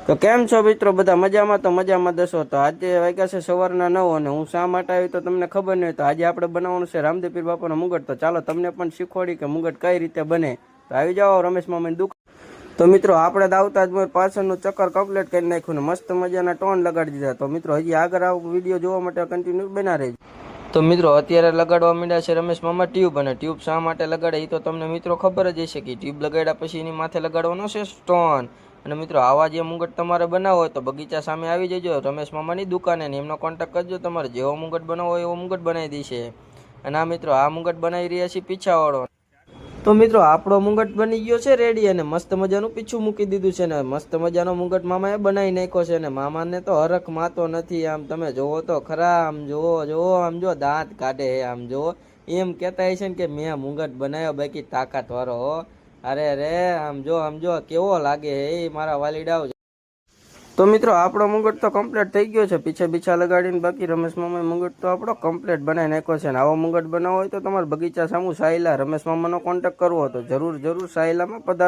તો કેમ છો મિત્રો? બધા મજામાં? તો મજામાં દસો. તો આજે વાગ્યા છે સવારના 9 અને હું શા માટે આવી તો તમને ખબર નહીં. તો આજે આપણે બનાવવાનું છે રામદેવ પીર બાપાનો મુગટ. તો ચાલો તમને પણ શીખવાડી કે મુગટ કઈ રીતે બને. તો આવી જાઓ રમેશ મામાની દુકાન. તો મિત્રો આપણે આવતા જ પાછળનું ચક્કર કમ્પ્લીટ કરી નાખ્યું ને મસ્ત મજાના ટોન લગાડી દીધા. તો મિત્રો હજી આગળ આવું વિડીયો જોવા માટે કન્ટિન્યુ બના રહેજો. તો મિત્રો અત્યારે લગાડવા માંડ્યા છે રમેશ મામા ટ્યુબ. અને ટ્યુબ શા માટે લગાડે એ તો તમને મિત્રો ખબર જ હશે કે ટ્યુબ લગાડ્યા પછી એની માથે લગાડવાનો છે સ્ટોન. અને મિત્રો આવા જે મુગટ તમારે બનાવો હોય તો બગીચા સામે આવી જજો રમેશ મામાની દુકાને ને એમનો કોન્ટેક્ટ કરજો. તમારે જેવો મુગટ બનાવો હોય એવો મુગટ બનાવી દેશે. અને આ મિત્રો આ મુગટ બનાવી રહ્યા છે પીછાવાળો. તો મિત્રો આપણો મુગટ બની ગયો છે રેડી અને મસ્ત મજાનું પીછું મૂકી દીધું છે ને મસ્ત મજાનો મુગટ મામાએ બનાવી નાખ્યો છે. ને મામાને તો હરખ માતો નથી. આમ તમે જોવો તો ખરા, આમ જોવો આમ જો દાંત કાઢે આમ જોવો. એમ કહેતા છે ને કે મેં મુગટ બનાવ્યો બાકી તાકાત વાળો. અરે આમ જો કેવો લાગે એ મારા વાલીડાઓ. તો મિત્રો આપણો મુગટ તો કમ્પ્લીટ થઈ ગયો છે પીછા લગાડીને. બાકી રમેશ મામા મુગટ તો આપણો કમ્પ્લીટ બનાવી નાખ્યો છે. ને આવો મુગટ બનાવો હોય તો તમારે બગીચા સામુ સાયલા રમેશ મામાનો કોન્ટેક્ટ કરવો તો જરૂર સાયલામાં પધારો.